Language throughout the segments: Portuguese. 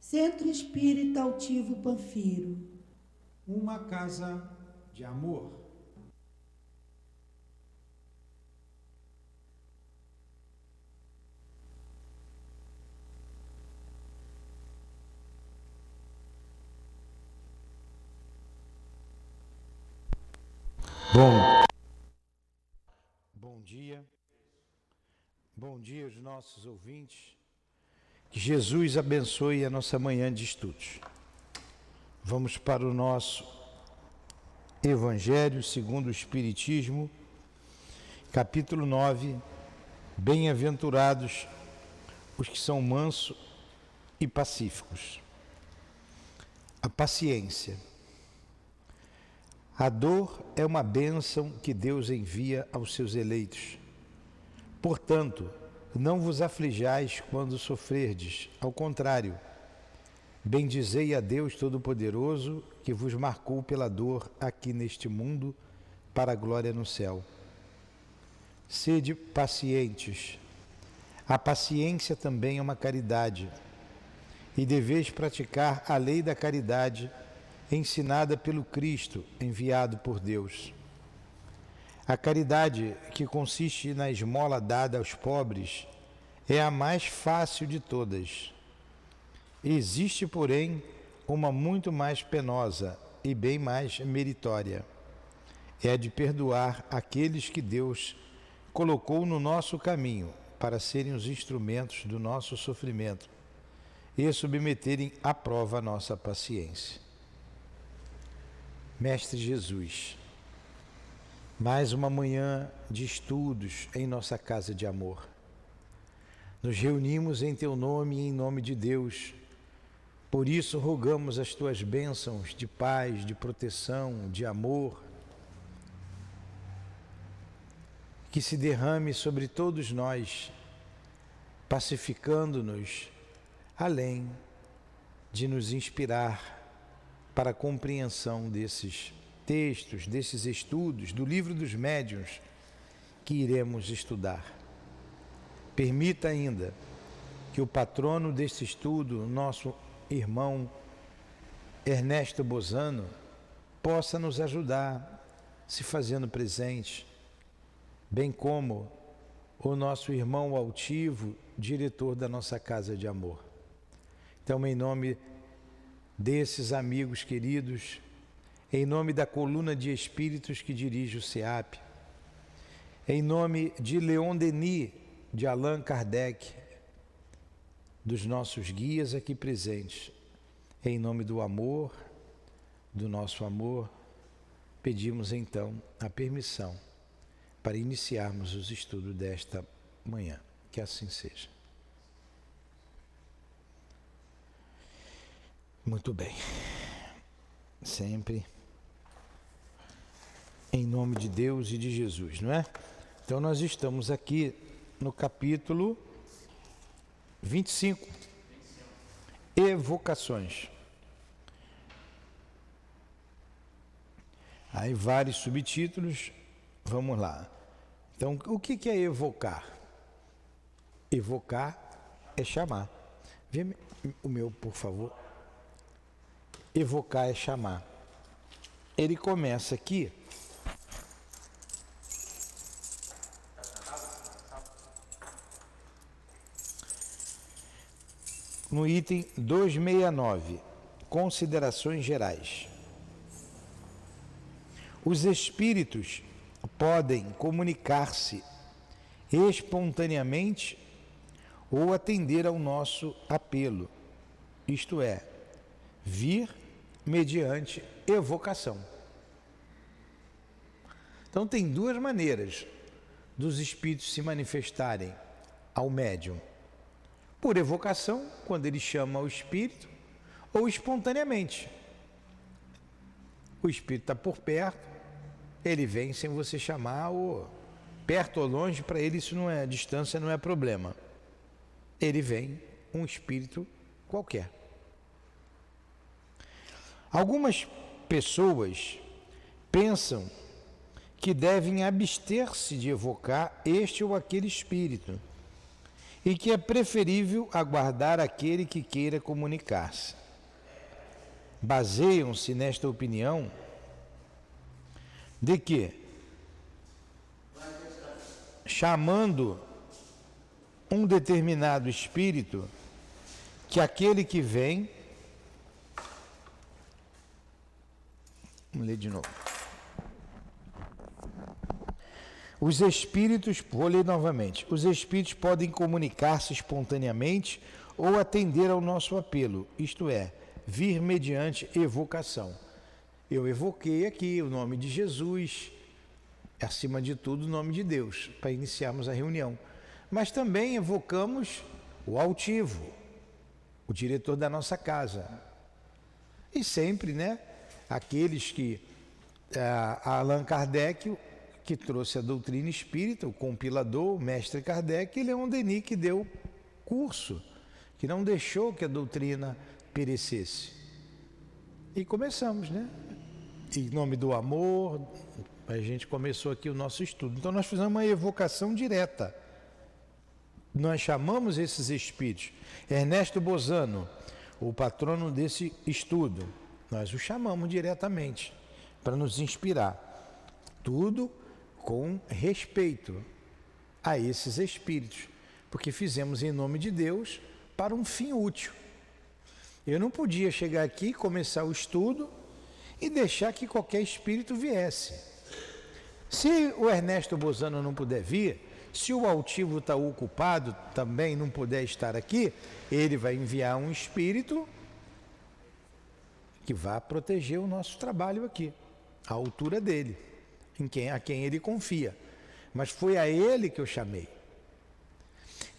Centro Espírita Altivo Panfiro. Uma casa de amor. Bom dia aos nossos ouvintes. Que Jesus abençoe a nossa manhã de estudos. Vamos para o nosso Evangelho segundo o Espiritismo, capítulo 9. Bem-aventurados os que são mansos e pacíficos. A paciência. A dor é uma bênção que Deus envia aos seus eleitos. Portanto, não vos aflijais quando sofrerdes, ao contrário, bendizei a Deus Todo-Poderoso, que vos marcou pela dor aqui neste mundo, para a glória no céu. Sede pacientes. A paciência também é uma caridade, e deveis praticar a lei da caridade, ensinada pelo Cristo, enviado por Deus. A caridade, que consiste na esmola dada aos pobres, é a mais fácil de todas. Existe, porém, uma muito mais penosa e bem mais meritória. É a de perdoar aqueles que Deus colocou no nosso caminho para serem os instrumentos do nosso sofrimento e submeterem à prova a nossa paciência. Mestre Jesus, mais uma manhã de estudos em nossa casa de amor. Nos reunimos em Teu nome e em nome de Deus. Por isso rogamos as Tuas bênçãos de paz, de proteção, de amor, que se derrame sobre todos nós, pacificando-nos, além de nos inspirar para a compreensão desses textos, desses estudos, do livro dos médiuns que iremos estudar. Permita ainda que o patrono deste estudo, nosso irmão Ernesto Bozano, possa nos ajudar, se fazendo presente, bem como o nosso irmão altivo, diretor da nossa casa de amor. Então, em nome desses amigos queridos, em nome da coluna de espíritos que dirige o SEAP, em nome de Leon Denis, de Allan Kardec, dos nossos guias aqui presentes, em nome do amor, do nosso amor, pedimos então a permissão para iniciarmos os estudos desta manhã. Que assim seja. Muito bem. Sempre em nome de Deus e de Jesus, não é? Então nós estamos aqui no capítulo 25. Evocações. Aí vários subtítulos, vamos lá. Então, o que é evocar? Evocar é chamar. Vê o meu, por favor. Evocar é chamar. Ele começa aqui no item 269, considerações gerais. Os espíritos podem comunicar-se espontaneamente ou atender ao nosso apelo, isto é, vir mediante evocação. Então tem duas maneiras dos espíritos se manifestarem ao médium: por evocação, quando ele chama o espírito, ou espontaneamente. O espírito está por perto, ele vem sem você chamar, ou perto ou longe, para ele isso não é, distância não é problema. Ele vem, um espírito qualquer. Algumas pessoas pensam que devem abster-se de evocar este ou aquele espírito e que é preferível aguardar aquele que queira comunicar-se. Baseiam-se nesta opinião de que, chamando um determinado espírito, que aquele que vem... Vamos ler de novo. Os espíritos, vou ler novamente, os espíritos podem comunicar-se espontaneamente ou atender ao nosso apelo, isto é, vir mediante evocação. Eu evoquei aqui o nome de Jesus, acima de tudo o nome de Deus, para iniciarmos a reunião. Mas também evocamos o altivo, o diretor da nossa casa. E sempre, né, aqueles que... Allan Kardec, que trouxe a doutrina espírita, o compilador, o mestre Kardec, e Leon Denis, que deu curso, que não deixou que a doutrina perecesse. E começamos, né? Em nome do amor, a gente começou aqui o nosso estudo. Então nós fizemos uma evocação direta. Nós chamamos esses espíritos. Ernesto Bozano, o patrono desse estudo, nós o chamamos diretamente para nos inspirar. Tudo com respeito a esses espíritos, porque fizemos em nome de Deus para um fim útil. Eu não podia chegar aqui, começar o estudo e deixar que qualquer espírito viesse. Se o Ernesto Bozano não puder vir, se o altivo está ocupado, também não puder estar aqui, ele vai enviar um espírito que vai proteger o nosso trabalho aqui, à altura dele, a quem ele confia. Mas foi a ele que eu chamei.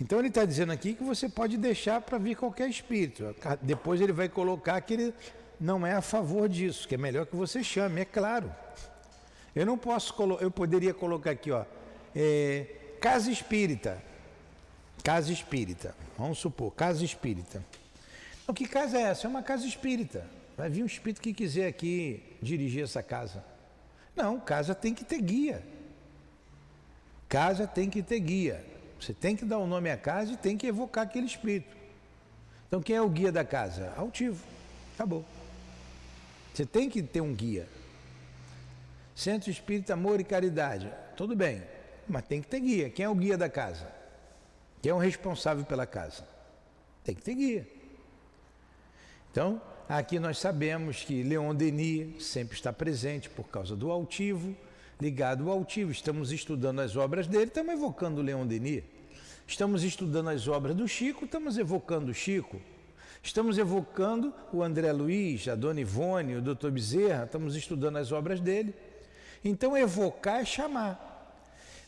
Então ele está dizendo aqui que você pode deixar para vir qualquer espírito. Depois ele vai colocar que ele não é a favor disso, que é melhor que você chame, é claro. Eu não posso eu poderia colocar aqui, ó, casa espírita. Casa espírita. Vamos supor, casa espírita. Então, que casa é essa? É uma casa espírita. Vai vir um espírito que quiser aqui dirigir essa casa. Não, casa tem que ter guia. Casa tem que ter guia. Você tem que dar o nome à casa e tem que evocar aquele espírito. Então quem é o guia da casa? Altivo. Acabou. Você tem que ter um guia. Centro Espírita Amor e Caridade. Tudo bem, mas tem que ter guia. Quem é o guia da casa? Quem é o responsável pela casa? Tem que ter guia. Então, aqui nós sabemos que Leon Denis sempre está presente por causa do altivo, ligado ao altivo. Estamos estudando as obras dele, estamos evocando o Leon Denis. Estamos estudando as obras do Chico, estamos evocando o Chico. Estamos evocando o André Luiz, a Dona Ivone, o Dr. Bezerra, estamos estudando as obras dele. Então, evocar é chamar.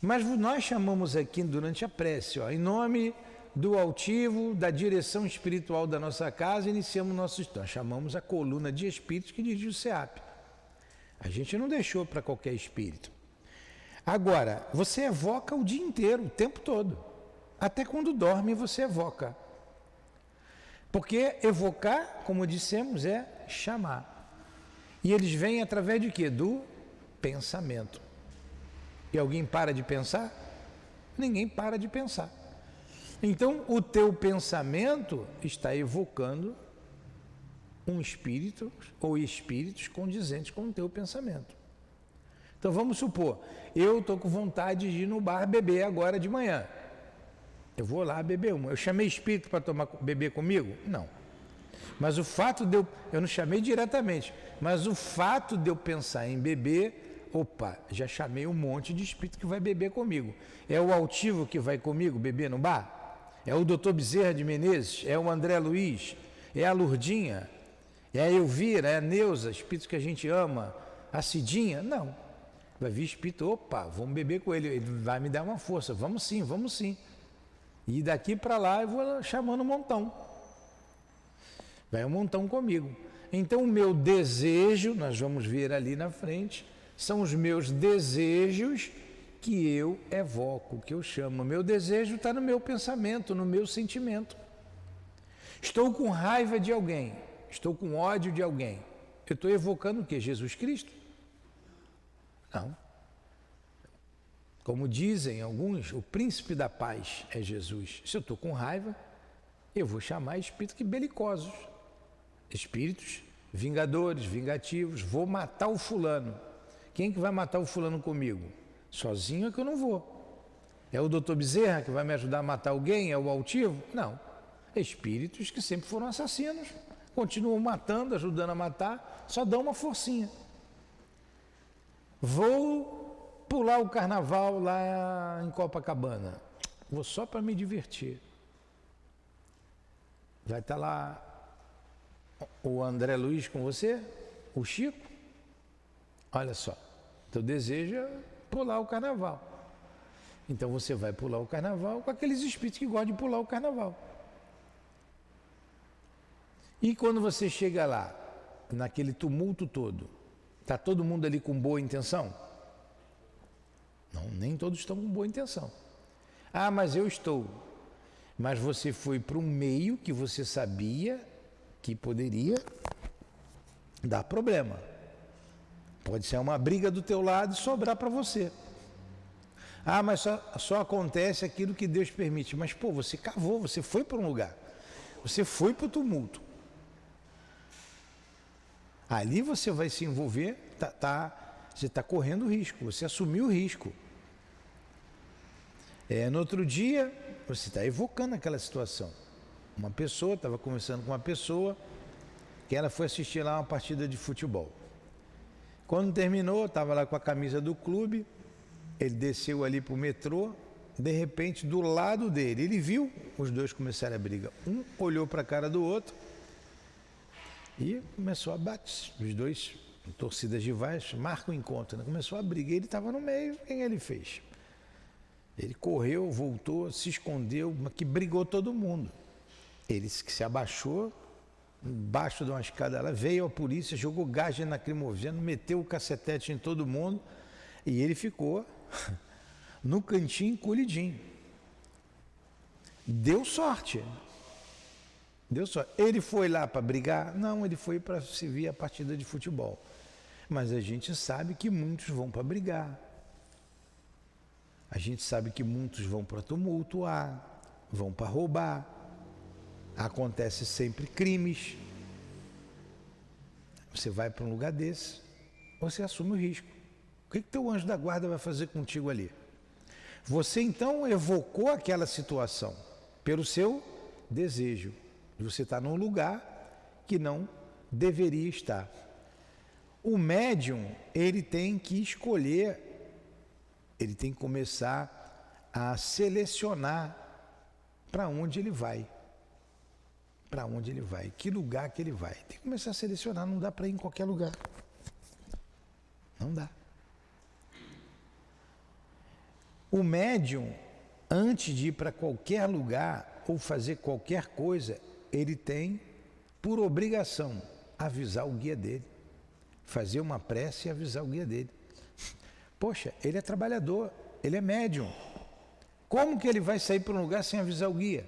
Mas nós chamamos aqui durante a prece, ó, em nome do altivo, da direção espiritual da nossa casa, iniciamos nosso estudo. Nós chamamos a coluna de espíritos que dirige o SEAP. A gente não deixou para qualquer espírito. Agora, você evoca o dia inteiro, o tempo todo. Até quando dorme você evoca. Porque evocar, como dissemos, é chamar. E eles vêm através de quê? Do pensamento. E alguém para de pensar? Ninguém para de pensar. Então, o teu pensamento está evocando um espírito ou espíritos condizentes com o teu pensamento. Então, vamos supor, eu estou com vontade de ir no bar beber agora de manhã. Eu vou lá beber uma. Eu chamei espírito para beber comigo? Não. Mas o fato de eu não chamei diretamente, mas o fato de eu pensar em beber, opa, já chamei um monte de espírito que vai beber comigo. É o altivo que vai comigo beber no bar? É o Dr. Bezerra de Menezes? É o André Luiz? É a Lurdinha? É a Elvira? É a Neuza? Espíritos que a gente ama? A Cidinha? Não. Vai vir espírito, opa, vamos beber com ele. Ele vai me dar uma força. Vamos sim, vamos sim. E daqui para lá eu vou chamando um montão. Vai um montão comigo. Então o meu desejo, nós vamos ver ali na frente, são os meus desejos que eu evoco, que eu chamo. O meu desejo está no meu pensamento, no meu sentimento. Estou com raiva de alguém, estou com ódio de alguém. Eu estou evocando o quê? Jesus Cristo? Não. Como dizem alguns, o príncipe da paz é Jesus. Se eu estou com raiva, eu vou chamar espíritos belicosos, espíritos vingadores, vingativos. Vou matar o fulano. Quem que vai matar o fulano comigo? Sozinho é que eu não vou. É o doutor Bezerra que vai me ajudar a matar alguém? É o altivo? Não. Espíritos que sempre foram assassinos, continuam matando, ajudando a matar, só dão uma forcinha. Vou pular o carnaval lá em Copacabana. Vou só para me divertir. Vai estar lá o André Luiz com você? O Chico? Olha só, teu desejo é pular o carnaval. Então você vai pular o carnaval com aqueles espíritos que gostam de pular o carnaval. E quando você chega lá, naquele tumulto todo, está todo mundo ali com boa intenção? Não, nem todos estão com boa intenção. Ah, mas eu estou. Mas você foi para um meio que você sabia que poderia dar problema. Pode ser uma briga do teu lado e sobrar para você. Ah, mas só acontece aquilo que Deus permite. Mas, pô, você cavou, você foi para um lugar. Você foi para o tumulto. Ali você vai se envolver, você está correndo risco, você assumiu o risco. No outro dia, você está evocando aquela situação. Uma pessoa, estava conversando com uma pessoa, que ela foi assistir lá uma partida de futebol. Quando terminou, estava lá com a camisa do clube, ele desceu ali para o metrô, de repente, do lado dele, ele viu os dois começarem a briga. Um olhou para a cara do outro e começou a bater. Os dois, torcidas rivais, marcam o encontro, né? Começou a briga, ele estava no meio, o que ele fez? Ele correu, voltou, se escondeu, mas que brigou todo mundo. Ele que se abaixou, embaixo de uma escada lá, veio a polícia, jogou gás lacrimogêneo, meteu o cacetete em todo mundo e ele ficou no cantinho encolhidinho. Deu sorte. Deu sorte. Ele foi lá para brigar? Não, ele foi para se ver a partida de futebol. Mas a gente sabe que muitos vão para brigar. A gente sabe que muitos vão para tumultuar, vão para roubar. Acontece sempre crimes. Você vai para um lugar desse, você assume o risco. O que teu anjo da guarda vai fazer contigo ali? Você então evocou aquela situação pelo seu desejo. Você está num lugar que não deveria estar. O médium, ele tem que escolher, ele tem que começar a selecionar para onde ele vai. Para onde ele vai, que lugar que ele vai. Tem que começar a selecionar, não dá para ir em qualquer lugar. Não dá. O médium, antes de ir para qualquer lugar ou fazer qualquer coisa, ele tem, por obrigação, avisar o guia dele. Fazer uma prece e avisar o guia dele. Poxa, ele é trabalhador, ele é médium. Como que ele vai sair para um lugar sem avisar o guia?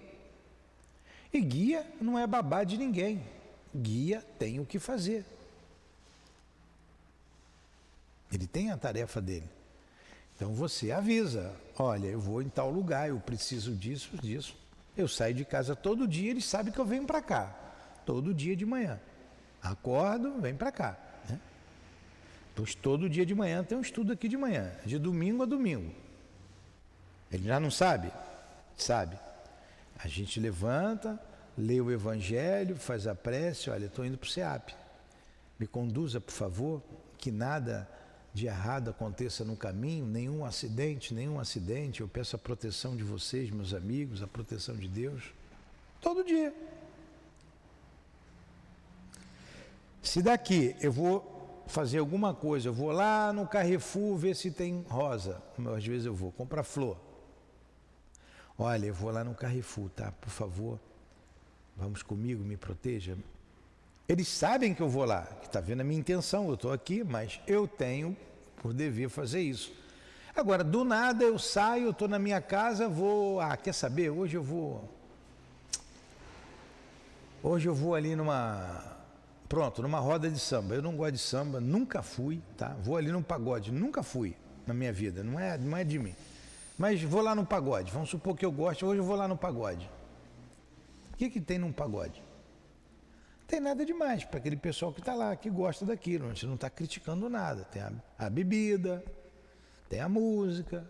E guia não é babá de ninguém. Guia tem o que fazer. Ele tem a tarefa dele. Então você avisa, olha, eu vou em tal lugar, eu preciso disso, disso. Eu saio de casa todo dia, ele sabe que eu venho para cá. Todo dia de manhã. Acordo, venho para cá. Né? Pois todo dia de manhã tem um estudo aqui de manhã, de domingo a domingo. Ele já não sabe? Sabe. A gente levanta, lê o Evangelho, faz a prece, olha, estou indo para o SEAP. Me conduza, por favor, que nada de errado aconteça no caminho, nenhum acidente, eu peço a proteção de vocês, meus amigos, a proteção de Deus, todo dia. Se daqui eu vou fazer alguma coisa, eu vou lá no Carrefour ver se tem rosa, às vezes eu vou comprar flor. Olha, eu vou lá no Carrefour, tá? Por favor, vamos comigo, me proteja. Eles sabem que eu vou lá, que está vendo a minha intenção, eu estou aqui, mas eu tenho por dever fazer isso. Agora, do nada eu saio, eu estou na minha casa, vou... quer saber? Hoje eu vou ali numa roda de samba. Eu não gosto de samba, nunca fui, tá? Vou ali num pagode, nunca fui. na minha vida, não é de mim. Mas vou lá no pagode, vamos supor que eu gosto, hoje eu vou lá no pagode. O que tem num pagode? Não tem nada demais para aquele pessoal que está lá, que gosta daquilo, a gente não está criticando nada. Tem a bebida, tem a música,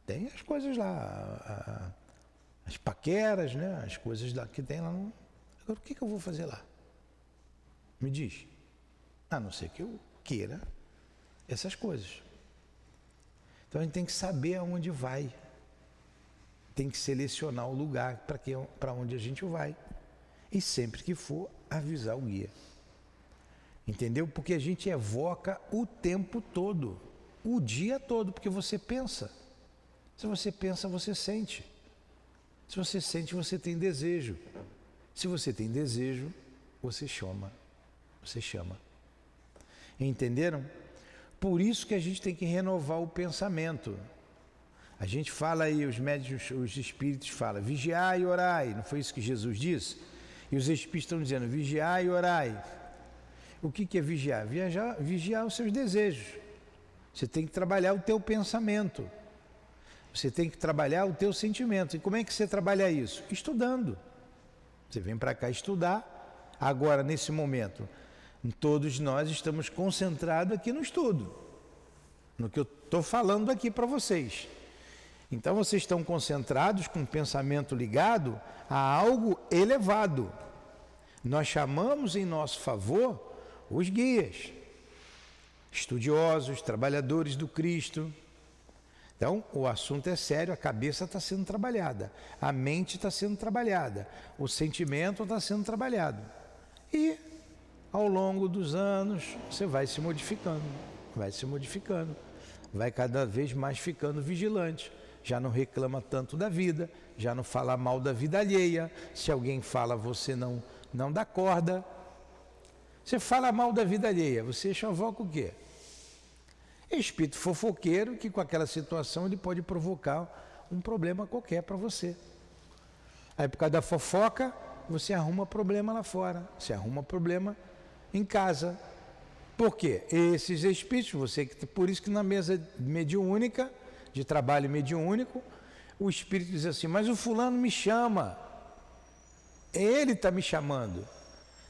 tem as coisas lá, as paqueras, né? As coisas lá que tem lá. Agora, o que eu vou fazer lá? Me diz. A não ser que eu queira essas coisas. Então a gente tem que saber aonde vai. Tem que selecionar o lugar para onde a gente vai. E sempre que for, avisar o guia. Entendeu? Porque a gente evoca o tempo todo, o dia todo, porque você pensa. Se você pensa, você sente. Se você sente, você tem desejo. Se você tem desejo, você chama. Você chama. Entenderam? Por isso que a gente tem que renovar o pensamento. A gente fala aí, os médiuns, os espíritos falam, vigiai e orai. Não foi isso que Jesus disse? E os espíritos estão dizendo, vigiai e orai. O que é vigiar? Vigiar os seus desejos. Você tem que trabalhar o teu pensamento. Você tem que trabalhar o teu sentimento. E como é que você trabalha isso? Estudando. Você vem para cá estudar. Agora, nesse momento, todos nós estamos concentrados aqui no estudo. No que eu estou falando aqui para vocês. Então, vocês estão concentrados com o pensamento ligado a algo elevado. Nós chamamos em nosso favor os guias, estudiosos, trabalhadores do Cristo. Então, o assunto é sério, a cabeça está sendo trabalhada, a mente está sendo trabalhada, o sentimento está sendo trabalhado. E, ao longo dos anos, você vai se modificando, vai cada vez mais ficando vigilante. Já não reclama tanto da vida, já não fala mal da vida alheia. Se alguém fala, você não dá corda. Você fala mal da vida alheia, você chovoca o quê? Espírito fofoqueiro que com aquela situação ele pode provocar um problema qualquer para você. Aí por causa da fofoca, você arruma problema lá fora, você arruma problema em casa. Por quê? Esses espíritos, por isso que na mesa mediúnica, de trabalho mediúnico, o espírito diz assim, mas o fulano me chama, ele está me chamando.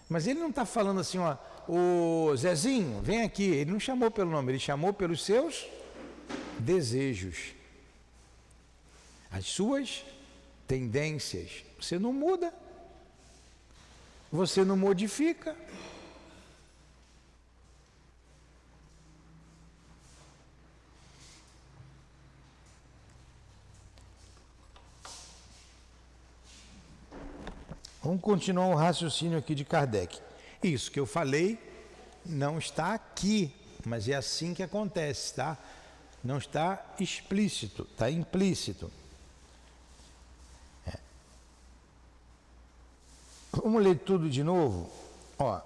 Mas ele não está falando assim, ó, ô Zezinho, vem aqui. Ele não chamou pelo nome, ele chamou pelos seus desejos, as suas tendências. Você não muda, você não modifica. Vamos continuar o raciocínio aqui de Kardec. Isso que eu falei não está aqui, mas é assim que acontece, tá? Não está explícito, está implícito. Vamos ler tudo de novo? Ó,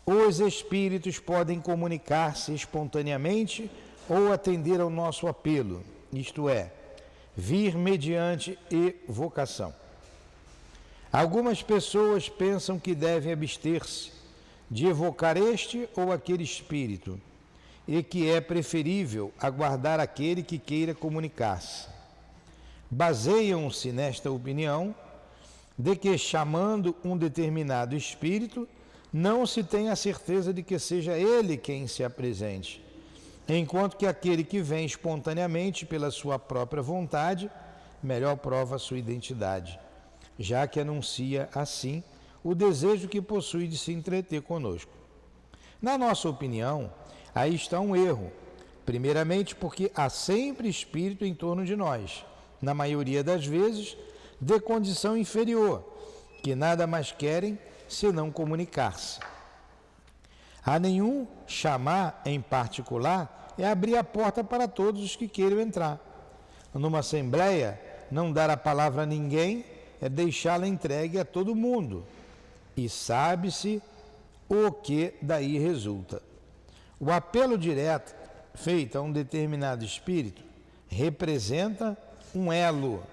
os espíritos podem comunicar-se espontaneamente ou atender ao nosso apelo, isto é, vir mediante evocação. Algumas pessoas pensam que devem abster-se de evocar este ou aquele espírito e que é preferível aguardar aquele que queira comunicar-se. Baseiam-se nesta opinião de que, chamando um determinado espírito, não se tem a certeza de que seja ele quem se apresente, enquanto que aquele que vem espontaneamente pela sua própria vontade, melhor prova a sua identidade, já que anuncia, assim, o desejo que possui de se entreter conosco. Na nossa opinião, aí está um erro. Primeiramente porque há sempre espírito em torno de nós, na maioria das vezes, de condição inferior, que nada mais querem senão comunicar-se. A nenhum chamar em particular é abrir a porta para todos os que queiram entrar. Numa assembleia, não dar a palavra a ninguém é deixá-la entregue a todo mundo, e sabe-se o que daí resulta. O apelo direto feito a um determinado espírito representa um elo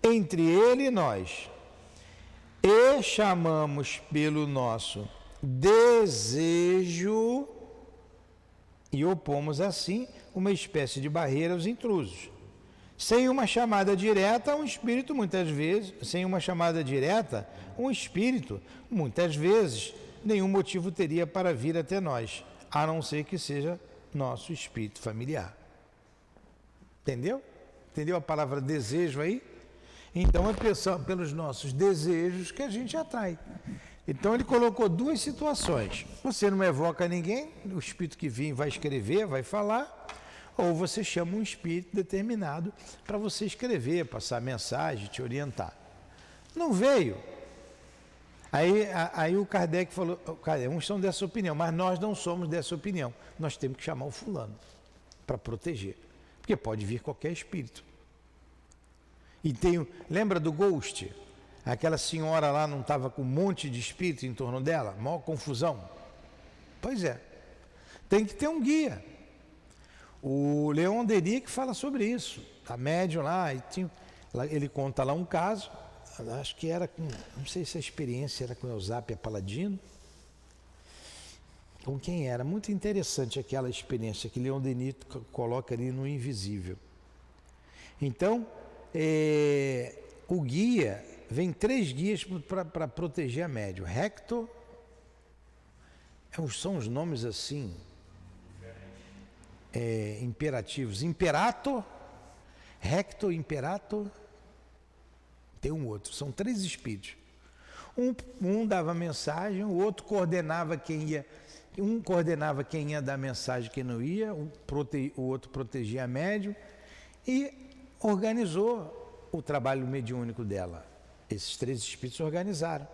entre ele e nós, e chamamos pelo nosso desejo e opomos assim uma espécie de barreira aos intrusos. Sem uma chamada direta, um espírito muitas vezes, nenhum motivo teria para vir até nós, a não ser que seja nosso espírito familiar. Entendeu? Entendeu a palavra desejo aí? Então é pelos nossos desejos que a gente atrai. Então ele colocou duas situações. Você não evoca ninguém, o espírito que vir vai escrever, vai falar, ou você chama um espírito determinado para você escrever, passar mensagem, te orientar. Não veio. Aí o Kardec falou, uns são dessa opinião, mas nós não somos dessa opinião. Nós temos que chamar o fulano para proteger, porque pode vir qualquer espírito. E lembra do Ghost? Aquela senhora lá não estava com um monte de espírito em torno dela? Maior confusão. Pois é. Tem que ter um guia. O Leon Denis que fala sobre isso. A médium lá, ele conta lá um caso, acho que era com, não sei se a experiência era com Eusápia Paladino. Com quem era? Muito interessante aquela experiência que Leon Denis coloca ali no invisível. Então, o guia... Vem 3 guias para proteger a médium. Recto, são os nomes assim, imperativos. Imperator, recto, imperator, tem um outro. São 3 espíritos. Um dava mensagem, o outro coordenava quem ia. Um coordenava quem ia dar mensagem, quem não ia. O outro protegia a médium e organizou o trabalho mediúnico dela. Esses 3 espíritos se organizaram.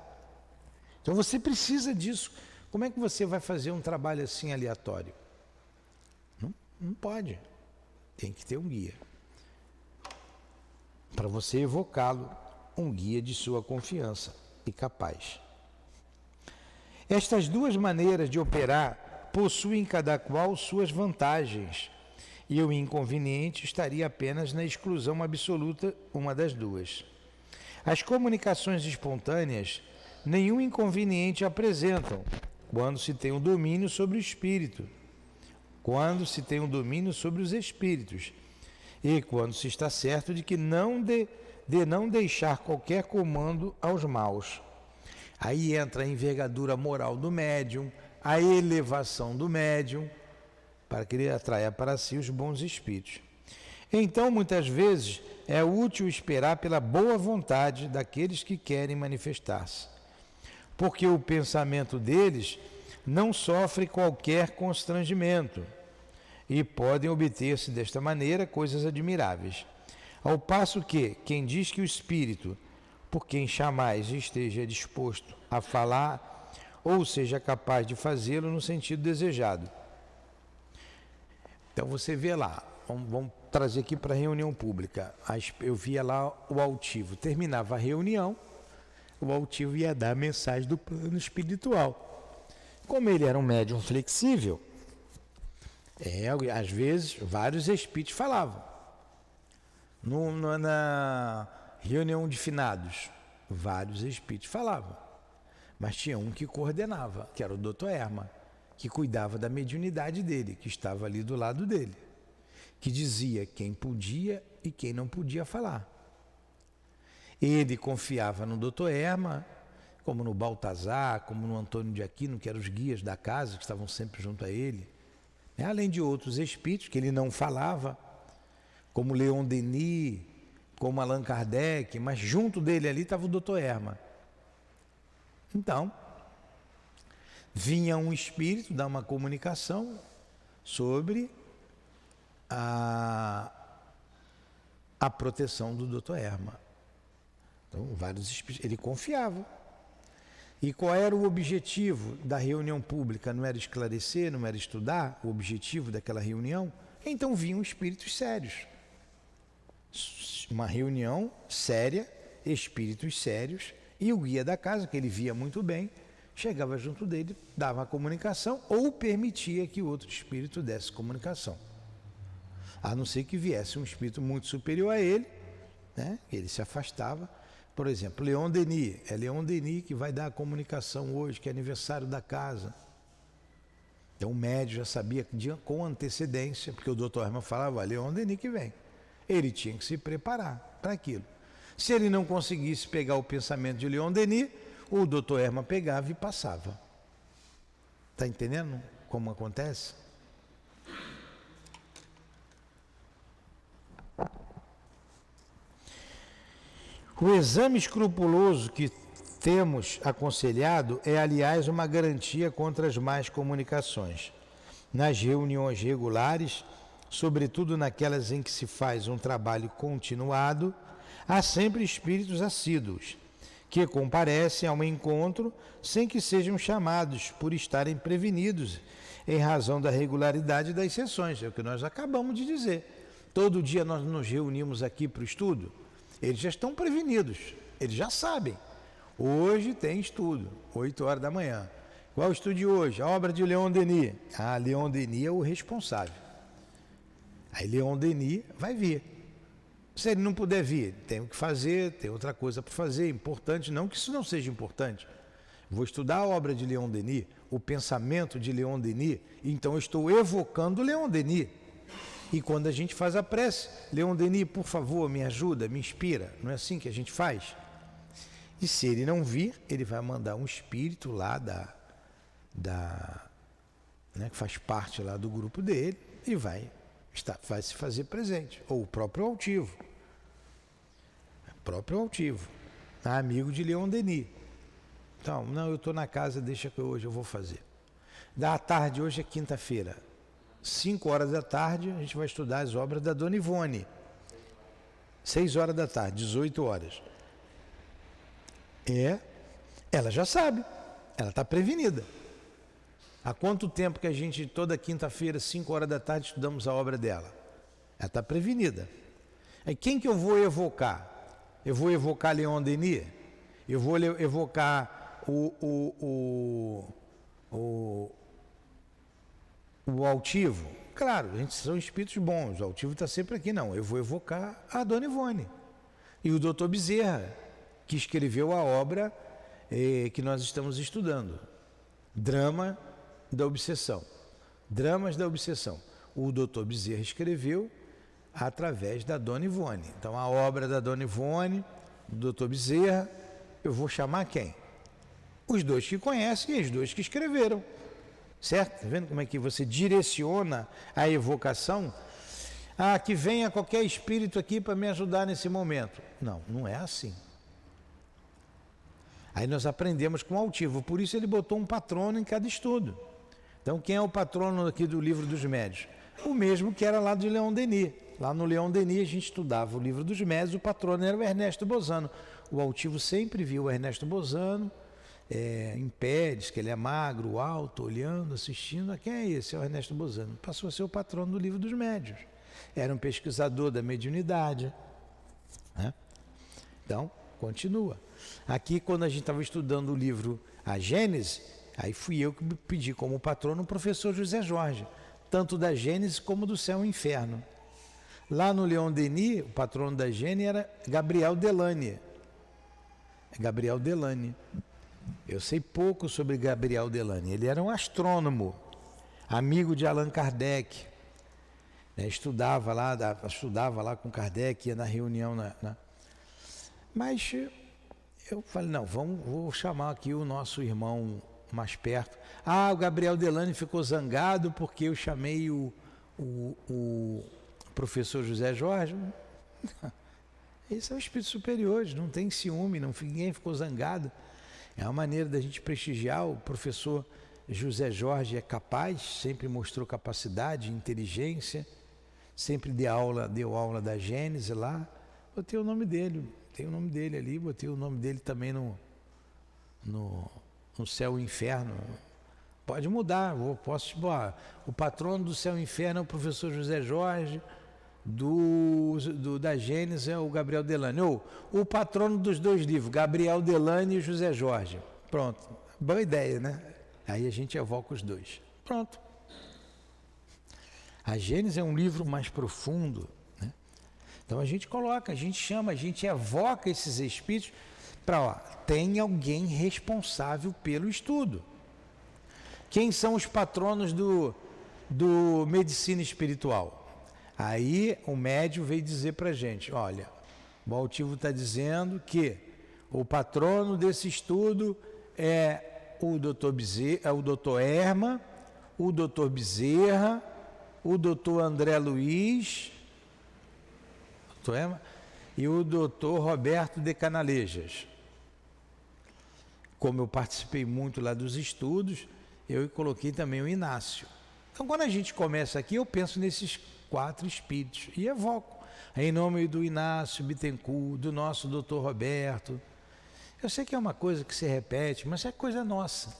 Então você precisa disso. Como é que você vai fazer um trabalho assim aleatório? Não pode. Tem que ter um guia. Para você evocá-lo, um guia de sua confiança e capaz. Estas 2 maneiras de operar possuem cada qual suas vantagens, e o inconveniente estaria apenas na exclusão absoluta uma das 2. As comunicações espontâneas nenhum inconveniente apresentam quando se tem um domínio sobre o espírito, quando se tem um domínio sobre os espíritos e quando se está certo de que não deixar qualquer comando aos maus. Aí entra a envergadura moral do médium, a elevação do médium, para que ele atraia para si os bons espíritos. Então, muitas vezes, é útil esperar pela boa vontade daqueles que querem manifestar-se, porque o pensamento deles não sofre qualquer constrangimento e podem obter-se desta maneira coisas admiráveis. Ao passo que, quem diz que o espírito, por quem chamais esteja disposto a falar, ou seja capaz de fazê-lo no sentido desejado. Então você vê lá, vamos trazer aqui para a reunião pública. Eu via lá o altivo. Terminava a reunião, o altivo ia dar a mensagem do plano espiritual. Como ele era um médium flexível, às vezes vários espíritos falavam. Na reunião de finados, vários espíritos falavam. Mas tinha um que coordenava, que era o Dr. Erma, que cuidava da mediunidade dele, que estava ali do lado dele, que dizia quem podia e quem não podia falar. Ele confiava no Dr. Erma, como no Baltazar, como no Antônio de Aquino, que eram os guias da casa, que estavam sempre junto a ele, além de outros espíritos que ele não falava, como Leon Denis, como Allan Kardec, mas junto dele ali estava o Dr. Erma. Então, vinha um espírito dar uma comunicação sobre a proteção do Dr. Erma. Então, vários espíritos, ele confiava. E qual era o objetivo da reunião pública? Não era esclarecer, não era estudar o objetivo daquela reunião? Então vinham espíritos sérios. Uma reunião séria, espíritos sérios, e o guia da casa, que ele via muito bem, chegava junto dele, dava a comunicação ou permitia que o outro espírito desse comunicação. A não ser que viesse um espírito muito superior a ele, ele se afastava. Por exemplo, Leon Denis, é Leon Denis que vai dar a comunicação hoje, que é aniversário da casa. Então o médium já sabia com antecedência, porque o doutor Herman falava, Leon Denis que vem. Ele tinha que se preparar para aquilo. Se ele não conseguisse pegar o pensamento de Leon Denis, o doutor Herman pegava e passava. Está entendendo como acontece? O exame escrupuloso que temos aconselhado é, aliás, uma garantia contra as más comunicações. Nas reuniões regulares, sobretudo naquelas em que se faz um trabalho continuado, há sempre espíritos assíduos, que comparecem ao encontro sem que sejam chamados por estarem prevenidos em razão da regularidade das sessões. É o que nós acabamos de dizer. Todo dia nós nos reunimos aqui para o estudo, eles já estão prevenidos, eles já sabem. Hoje tem estudo, 8 horas da manhã. Qual o estudo de hoje? A obra de Leon Denis. Ah, Leon Denis é o responsável. Aí Leon Denis vai vir. Se ele não puder vir, tem o que fazer, tem outra coisa para fazer, importante, não que isso não seja importante. Vou estudar a obra de Leon Denis, o pensamento de Leon Denis, então eu estou evocando Leon Denis. E quando a gente faz a prece, Leon Denis, por favor, me ajuda, me inspira. Não é assim que a gente faz? E se ele não vir, ele vai mandar um espírito lá que faz parte lá do grupo dele e vai se fazer presente. Ou o próprio altivo. Amigo de Leon Denis. Então, não, eu estou na casa, deixa que hoje eu vou fazer. Da tarde, hoje é quinta-feira. 5 horas da tarde, a gente vai estudar as obras da Dona Ivone. 6 horas da tarde, 18 horas. Ela já sabe, ela está prevenida. Há quanto tempo que a gente, toda quinta-feira, 5 horas da tarde, estudamos a obra dela? Ela está prevenida. Aí quem que eu vou evocar? Eu vou evocar Leon Denis? Eu vou evocar o altivo? Claro, a gente são espíritos bons, o altivo está sempre aqui. Não, eu vou evocar a Dona Ivone. E o doutor Bezerra, que escreveu a obra que nós estamos estudando. Dramas da Obsessão. O doutor Bezerra escreveu através da Dona Ivone. Então, a obra da Dona Ivone, do doutor Bezerra, eu vou chamar quem? Os dois que conhecem e os dois que escreveram. Certo? Está vendo como é que você direciona a evocação? Que venha qualquer espírito aqui para me ajudar nesse momento. Não, não é assim. Aí nós aprendemos com o altivo, por isso ele botou um patrono em cada estudo. Então, quem é o patrono aqui do Livro dos Médiuns? O mesmo que era lá de Leon Denis. Lá no Leon Denis a gente estudava o Livro dos Médiuns, o patrono era o Ernesto Bozano. O altivo sempre viu o Ernesto Bozano em pé, diz que ele é magro, alto, olhando, assistindo. Quem é esse? É o Ernesto Bozano. Passou a ser o patrono do Livro dos Médiuns. Era um pesquisador da mediunidade. Né? Então, continua. Aqui, quando a gente estava estudando o livro A Gênese, aí fui eu que pedi como patrono o professor José Jorge, tanto da Gênese como do Céu e Inferno. Lá no Leon Denis, o patrono da Gênese era Gabriel Delane. Eu sei pouco sobre Gabriel Delane. Ele era um astrônomo, amigo de Allan Kardec. Estudava lá com Kardec, ia na reunião. Mas eu falei, não, vou chamar aqui o nosso irmão mais perto. O Gabriel Delane ficou zangado porque eu chamei o professor José Jorge. Esses são espíritos superiores, não tem ciúme, ninguém ficou zangado. É uma maneira da gente prestigiar. O professor José Jorge é capaz, sempre mostrou capacidade, inteligência, sempre deu aula da Gênese lá. Botei o nome dele, tem o nome dele ali, botei o nome dele também no Céu e Inferno. Pode mudar, o patrono do Céu e Inferno é o professor José Jorge, da Gênese é o Gabriel Delane. Ou o patrono dos dois livros, Gabriel Delane e José Jorge. Pronto, boa ideia, né? Aí a gente evoca os dois. Pronto. A Gênese é um livro mais profundo, né? Então a gente chama, a gente evoca esses espíritos para, tem alguém responsável pelo estudo. Quem são os patronos do medicina espiritual? Aí o médium veio dizer para a gente, olha, o altivo está dizendo que o patrono desse estudo é o doutor Bezerra, o doutor Erma, o doutor Bezerra, o doutor André Luiz, doutor Erma, e o doutor Roberto de Canalejas. Como eu participei muito lá dos estudos, eu coloquei também o Inácio. Então, quando a gente começa aqui, eu penso nesses 4 espíritos e evoco. Em nome do Inácio Bittencourt, do nosso doutor Roberto. Eu sei que é uma coisa que se repete, mas é coisa nossa,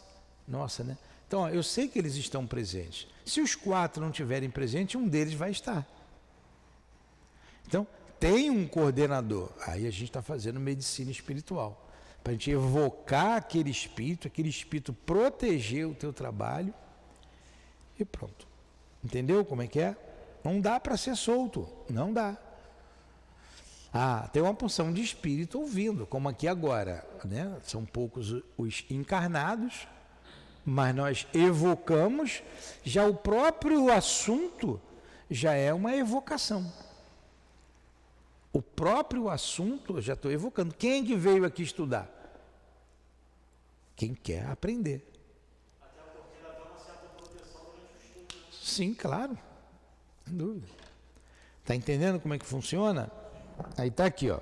né? Então, eu sei que eles estão presentes. Se os 4 não estiverem presentes, um deles vai estar. Então, tem um coordenador. Aí a gente está fazendo medicina espiritual. Para a gente evocar aquele espírito proteger o teu trabalho e pronto. Entendeu como é que é? Não dá para ser solto, não dá. Tem uma porção de espírito ouvindo, como aqui agora, né? São poucos os encarnados, mas nós evocamos, já o próprio assunto já é uma evocação. O próprio assunto eu já estou evocando. Quem é que veio aqui estudar? Quem quer aprender. Até porque ela dá uma certa proteção durante o estudo. Sim, claro. Sem dúvida. Está entendendo como é que funciona? Aí está aqui, ó.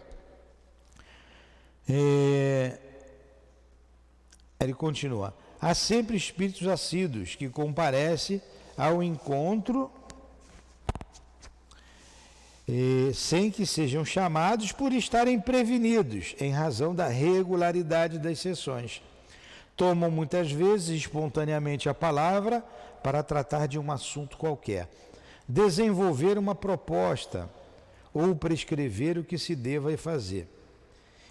Ele continua. Há sempre espíritos assíduos que comparecem ao encontro sem que sejam chamados por estarem prevenidos em razão da regularidade das sessões. Tomam muitas vezes espontaneamente a palavra para tratar de um assunto qualquer, desenvolver uma proposta ou prescrever o que se deva fazer.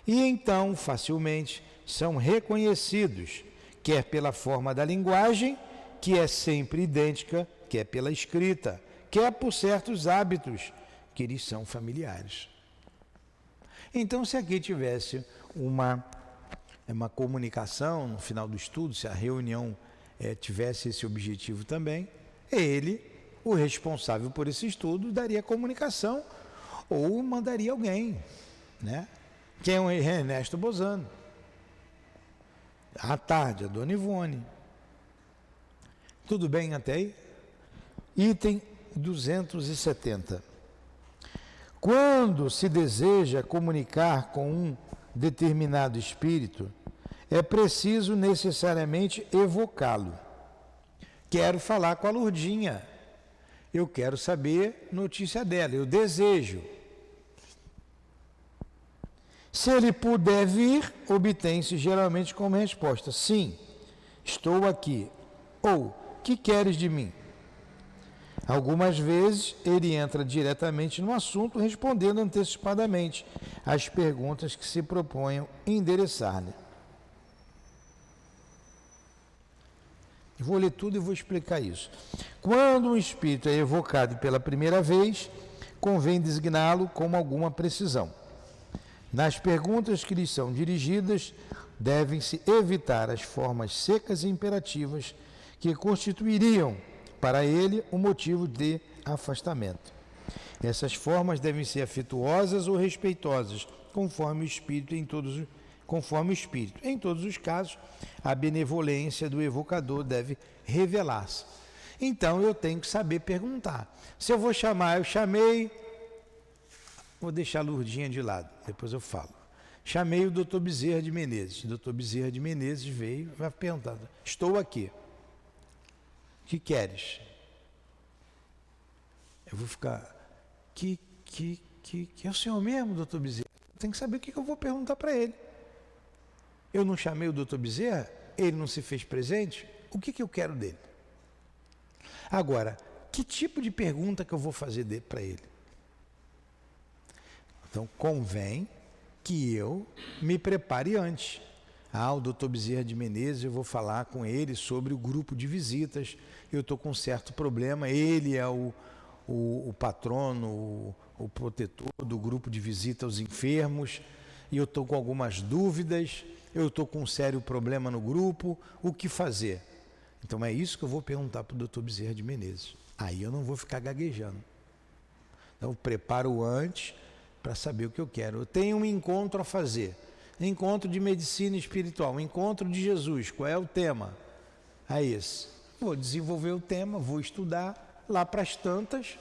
E então, facilmente, são reconhecidos, quer pela forma da linguagem, que é sempre idêntica, quer pela escrita, quer por certos hábitos que lhes são familiares. Então, se aqui tivesse uma comunicação no final do estudo, se a reunião tivesse esse objetivo também, ele, o responsável por esse estudo, daria comunicação ou mandaria alguém, né? Quem é o Ernesto Bozano. À tarde, a Dona Ivone. Tudo bem até aí? Item 270. Quando se deseja comunicar com um determinado espírito, é preciso necessariamente evocá-lo. Quero falar com a Lourdinha. Eu quero saber notícia dela. Eu desejo. Se ele puder vir, obtém-se geralmente como resposta: sim, estou aqui. Ou, que queres de mim? Algumas vezes ele entra diretamente no assunto, respondendo antecipadamente às perguntas que se proponham endereçar-lhe. Vou ler tudo e vou explicar isso. Quando um espírito é evocado pela primeira vez, convém designá-lo com alguma precisão. Nas perguntas que lhes são dirigidas, devem-se evitar as formas secas e imperativas que constituiriam para ele o motivo de afastamento. Essas formas devem ser afetuosas ou respeitosas, conforme o espírito. Em todos os casos, a benevolência do evocador deve revelar-se. Então eu tenho que saber perguntar. Se eu vou chamar, eu chamei, vou deixar a Lourdinha de lado, depois eu falo. Chamei o doutor Bezerra de Menezes. O doutor Bezerra de Menezes veio, vai perguntar: estou aqui. O que queres? Eu vou ficar, que é o senhor mesmo, doutor Bezerra? Eu tenho que saber o que eu vou perguntar para ele. Eu não chamei o doutor Bezerra, ele não se fez presente, o que eu quero dele? Agora, que tipo de pergunta que eu vou fazer para ele? Então, convém que eu me prepare antes. O doutor Bezerra de Menezes, eu vou falar com ele sobre o grupo de visitas. Eu estou com um certo problema, ele é o patrono, o protetor do grupo de visita aos enfermos, e eu estou com algumas dúvidas, eu estou com um sério problema no grupo, o que fazer? Então é isso que eu vou perguntar para o doutor Bezerra de Menezes. Aí eu não vou ficar gaguejando. Então eu preparo antes para saber o que eu quero. Eu tenho um encontro a fazer. Encontro de medicina espiritual, um encontro de Jesus. Qual é o tema? É esse. Vou desenvolver o tema, vou estudar. Lá para as tantas,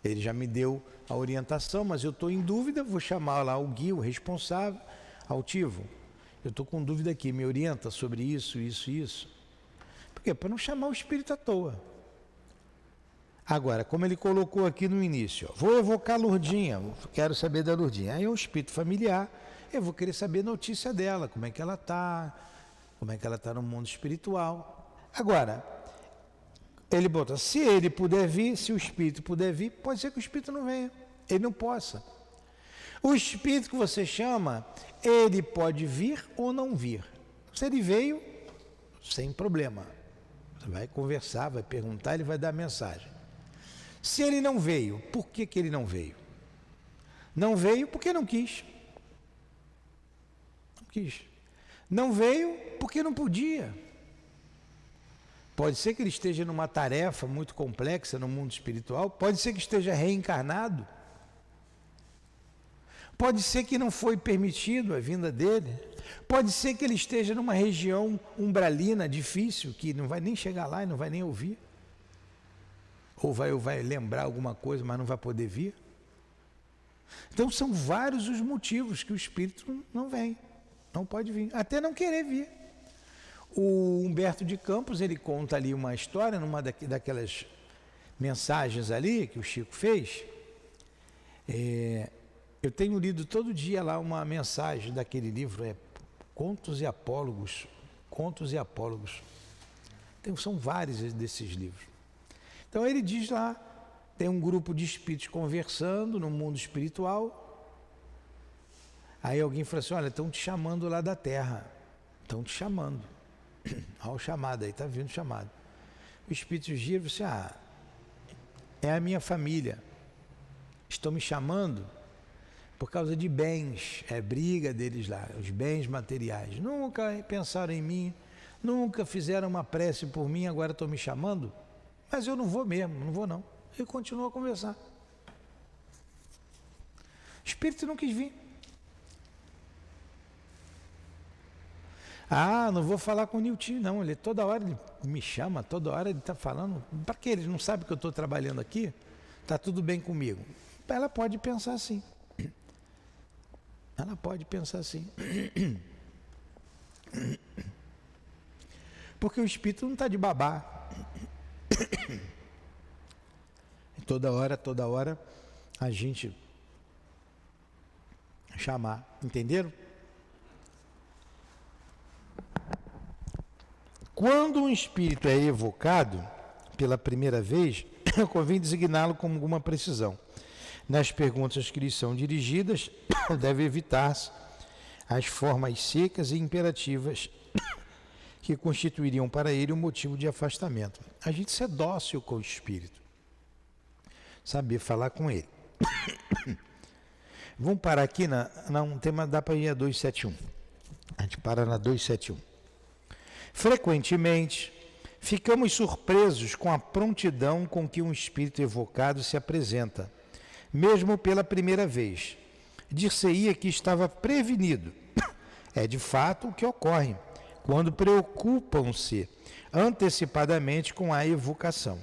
ele já me deu a orientação, mas eu estou em dúvida, vou chamar lá o guia, o responsável, altivo. Eu estou com dúvida aqui, me orienta sobre isso, isso, isso. Por quê? Para não chamar o espírito à toa. Agora, como ele colocou aqui no início, ó, vou evocar a Lourdinha, quero saber da Lourdinha. Aí é um espírito familiar, eu vou querer saber notícia dela, como é que ela está no mundo espiritual. Agora, ele bota, se ele puder vir, se o espírito puder vir, pode ser que o espírito não venha, ele não possa. O espírito que você chama, ele pode vir ou não vir. Se ele veio, sem problema. Você vai conversar, vai perguntar, ele vai dar a mensagem. Se ele não veio, por que ele não veio? Não veio porque não quis. Não quis. Não veio porque não podia. Pode ser que ele esteja numa tarefa muito complexa no mundo espiritual, pode ser que esteja reencarnado, pode ser que não foi permitido a vinda dele, pode ser que ele esteja numa região umbralina difícil, que não vai nem chegar lá e não vai nem ouvir, ou vai lembrar alguma coisa, mas não vai poder vir. Então são vários os motivos que o espírito não vem, não pode vir, até não querer vir. O Humberto de Campos, ele conta ali uma história, numa daquelas mensagens ali que o Chico fez. Eu tenho lido todo dia lá uma mensagem daquele livro, Contos e Apólogos. Contos e Apólogos. São vários desses livros. Então ele diz lá, tem um grupo de espíritos conversando no mundo espiritual. Aí alguém fala assim, olha, estão te chamando lá da Terra. Estão te chamando. Olha o chamado aí, está vindo o chamado. O espírito gira e fala assim, é a minha família. Estão me chamando por causa de bens, é briga deles lá, os bens materiais. Nunca pensaram em mim, nunca fizeram uma prece por mim, agora estão me chamando, mas eu não vou mesmo, não vou não. E continua a conversar. O espírito não quis vir. Não vou falar com o Nilton, não. Ele toda hora ele me chama, toda hora ele está falando. Para quê? Ele não sabe que eu estou trabalhando aqui? Está tudo bem comigo. Ela pode pensar assim. Ela pode pensar assim. Porque o espírito não está de babá. Toda hora a gente chamar. Entenderam? Quando um espírito é evocado pela primeira vez, convém designá-lo com alguma precisão. Nas perguntas que lhe são dirigidas, deve evitar-se as formas secas e imperativas que constituiriam para ele um motivo de afastamento. A gente ser dócil com o espírito, saber falar com ele. Vamos parar aqui no tema, dá para ir a 271. A gente para na 271. Frequentemente, ficamos surpresos com a prontidão com que um espírito evocado se apresenta, mesmo pela primeira vez. Dir-se-ia que estava prevenido. É de fato o que ocorre quando preocupam-se antecipadamente com a evocação.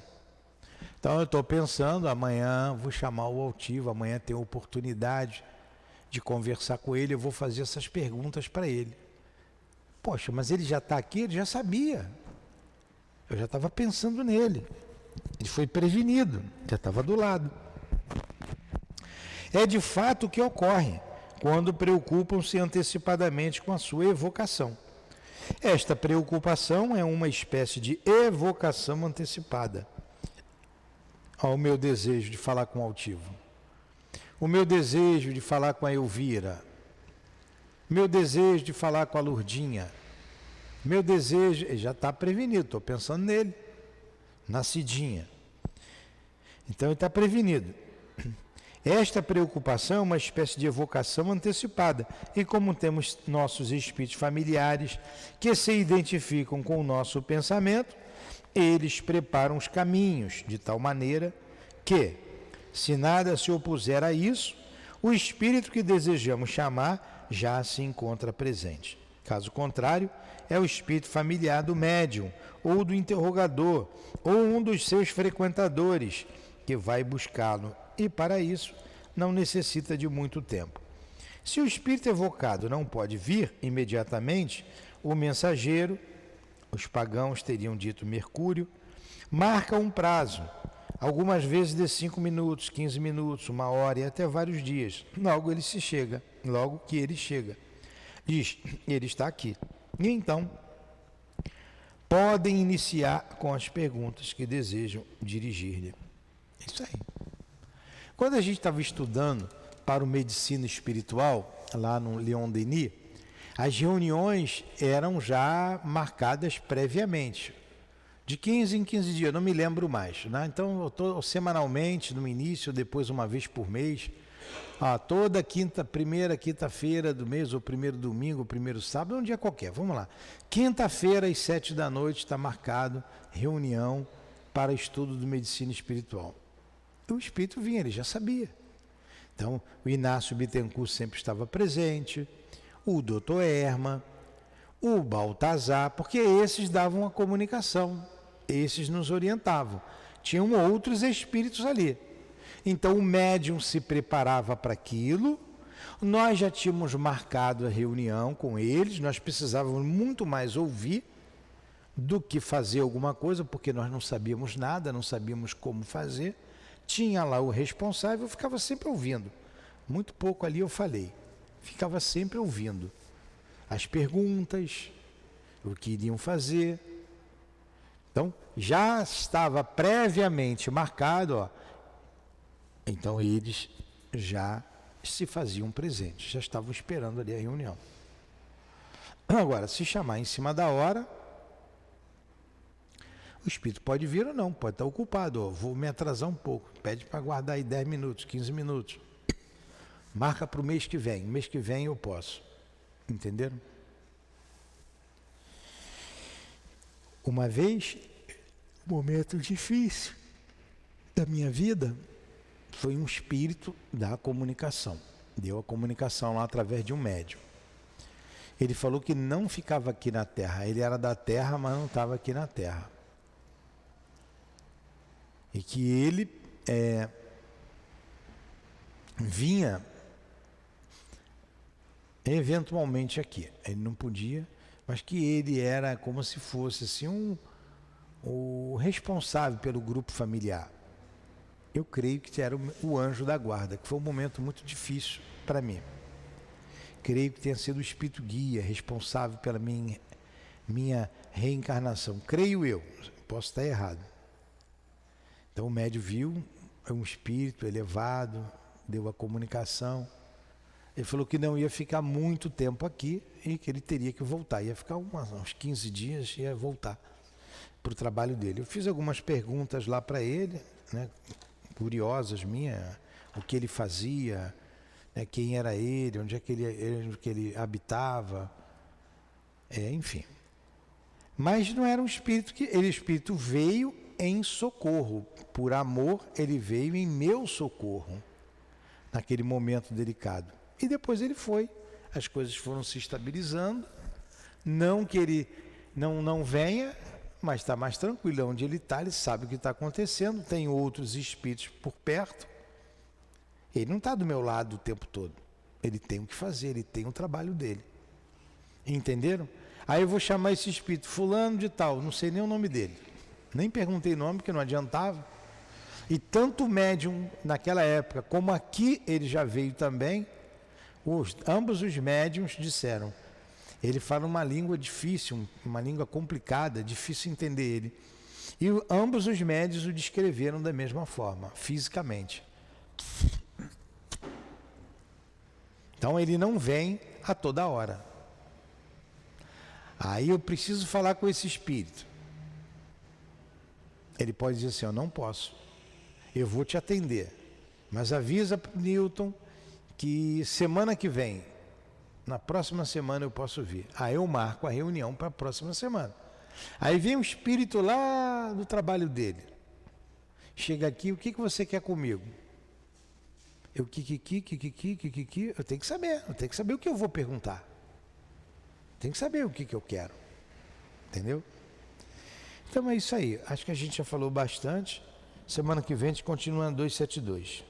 Então eu estou pensando, amanhã vou chamar o altivo, amanhã tenho oportunidade de conversar com ele, eu vou fazer essas perguntas para ele. Poxa, mas ele já está aqui, ele já sabia. Eu já estava pensando nele. Ele foi prevenido, já estava do lado. É de fato o que ocorre quando preocupam-se antecipadamente com a sua evocação. Esta preocupação é uma espécie de evocação antecipada ao meu desejo de falar com o altivo, o meu desejo de falar com a Elvira, meu desejo de falar com a Lourdinha, meu desejo, ele já está prevenido, estou pensando nele, na Cidinha. Então ele está prevenido. Esta preocupação é uma espécie de evocação antecipada, e como temos nossos espíritos familiares que se identificam com o nosso pensamento, eles preparam os caminhos, de tal maneira que, se nada se opuser a isso, o espírito que desejamos chamar já se encontra presente. Caso contrário, é o espírito familiar do médium, ou do interrogador, ou um dos seus frequentadores, que vai buscá-lo, e para isso não necessita de muito tempo. Se o espírito evocado não pode vir imediatamente, o mensageiro, os pagãos teriam dito Mercúrio, marca um prazo, algumas vezes de 5 minutos, 15 minutos, 1 hora e até vários dias. Logo que ele chega, diz, ele está aqui. E então, podem iniciar com as perguntas que desejam dirigir-lhe. Isso aí. Quando a gente estava estudando para o Medicina Espiritual, lá no Leon Denis, as reuniões eram já marcadas previamente, de 15 em 15 dias, não me lembro mais, né? Então eu estou semanalmente, no início, depois uma vez por mês, toda primeira quinta-feira do mês, ou primeiro domingo, ou primeiro sábado, um dia qualquer, vamos lá. Quinta-feira às 7 da noite está marcado reunião para estudo do Medicina Espiritual. O espírito vinha, ele já sabia. Então, o Inácio Bittencourt sempre estava presente, o Dr. Erma, o Baltazar, porque esses davam a comunicação, esses nos orientavam. Tinham outros espíritos ali. Então, o médium se preparava para aquilo, nós já tínhamos marcado a reunião com eles, nós precisávamos muito mais ouvir do que fazer alguma coisa, porque nós não sabíamos nada, não sabíamos como fazer. Tinha lá o responsável, eu ficava sempre ouvindo. Muito pouco ali eu falei. Ficava sempre ouvindo as perguntas, o que iriam fazer. Então, já estava previamente marcado, então eles já se faziam presentes, já estavam esperando ali a reunião. Agora, se chamar em cima da hora, o espírito pode vir ou não, pode estar ocupado, vou me atrasar um pouco, pede para aguardar aí 10 minutos, 15 minutos. Marca para o mês que vem eu posso. Entenderam? Uma vez, um momento difícil da minha vida foi um espírito da comunicação. Deu a comunicação lá através de um médium. Ele falou que não ficava aqui na Terra, ele era da Terra, mas não estava aqui na Terra. E que ele vinha eventualmente aqui. Ele não podia, mas que ele era como se fosse assim o responsável pelo grupo familiar. Eu creio que era o anjo da guarda, que foi um momento muito difícil para mim. Creio que tenha sido o espírito guia, responsável pela minha reencarnação. Creio eu, posso estar errado. Então o médium viu um espírito elevado, deu a comunicação. Ele falou que não ia ficar muito tempo aqui e que ele teria que voltar. Ia ficar uns 15 dias e ia voltar para o trabalho dele. Eu fiz algumas perguntas lá para ele, né, curiosas minhas, o que ele fazia, né, quem era ele, onde é que ele habitava, enfim. Mas não era um espírito que... o espírito veio em socorro. Por amor, ele veio em meu socorro, naquele momento delicado. E depois ele foi. As coisas foram se estabilizando. Não que ele não venha, mas está mais tranquilo. Onde ele está, ele sabe o que está acontecendo. Tem outros espíritos por perto. Ele não está do meu lado o tempo todo. Ele tem o que fazer, ele tem o trabalho dele. Entenderam? Aí eu vou chamar esse espírito, fulano de tal, não sei nem o nome dele. Nem perguntei nome, porque não adiantava. E tanto o médium naquela época, como aqui ele já veio também, ambos os médiums disseram, ele fala uma língua difícil, uma língua complicada, difícil entender ele. E ambos os médiums o descreveram da mesma forma, fisicamente. Então ele não vem a toda hora. Aí eu preciso falar com esse espírito. Ele pode dizer assim, eu não posso. Eu vou te atender. Mas avisa para o Newton que semana que vem, na próxima semana eu posso vir. Aí eu marco a reunião para a próxima semana. Aí vem o espírito lá do trabalho dele. Chega aqui, o que você quer comigo? Eu eu tenho que saber o que eu vou perguntar. Tenho que saber o que eu quero. Entendeu? Então é isso aí. Acho que a gente já falou bastante. Semana que vem a gente continua no 272.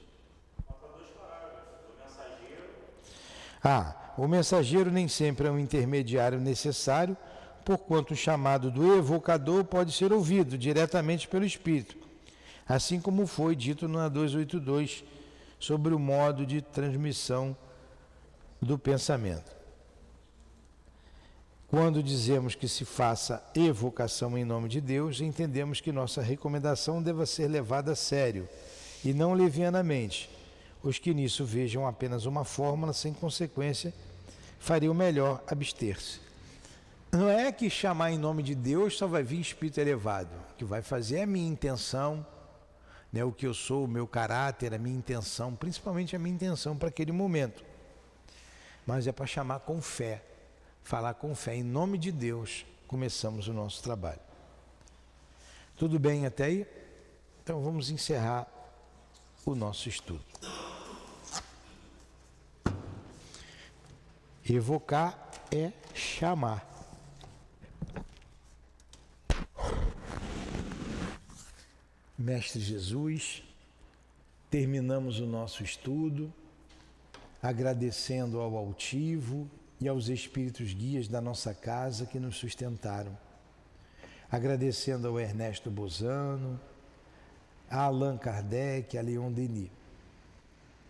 O mensageiro nem sempre é um intermediário necessário, porquanto o chamado do evocador pode ser ouvido diretamente pelo Espírito, assim como foi dito na 282, sobre o modo de transmissão do pensamento. Quando dizemos que se faça evocação em nome de Deus, entendemos que nossa recomendação deva ser levada a sério e não levianamente. Os que nisso vejam apenas uma fórmula sem consequência fariam melhor abster-se. Não é que chamar em nome de Deus só vai vir espírito elevado. O que vai fazer é a minha intenção, né? O que eu sou, o meu caráter, a minha intenção, principalmente a minha intenção para aquele momento. Mas é para chamar com fé, falar com fé. Em nome de Deus, começamos o nosso trabalho. Tudo bem até aí? Então vamos encerrar o nosso estudo. Evocar é chamar. Mestre Jesus, terminamos o nosso estudo, agradecendo ao altivo e aos espíritos guias da nossa casa que nos sustentaram. Agradecendo ao Ernesto Bozano, a Allan Kardec, a Leon Denis.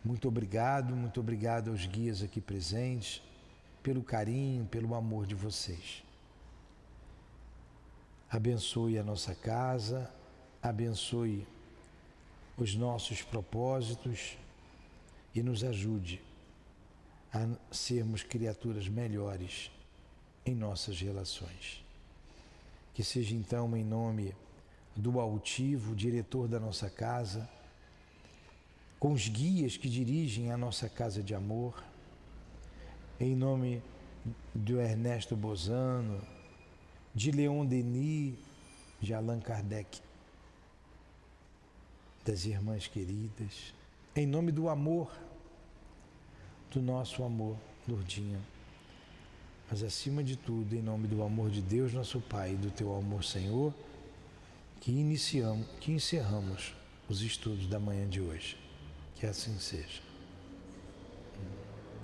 Muito obrigado aos guias aqui presentes, pelo carinho, pelo amor de vocês. Abençoe a nossa casa, abençoe os nossos propósitos e nos ajude a sermos criaturas melhores em nossas relações. Que seja então em nome do altivo, diretor da nossa casa, com os guias que dirigem a nossa casa de amor, em nome do Ernesto Bozano, de Leon Denis, de Allan Kardec, das irmãs queridas, em nome do amor, do nosso amor, Lourdinha, mas acima de tudo, em nome do amor de Deus, nosso Pai, e do teu amor, Senhor, que encerramos os estudos da manhã de hoje. Que assim seja.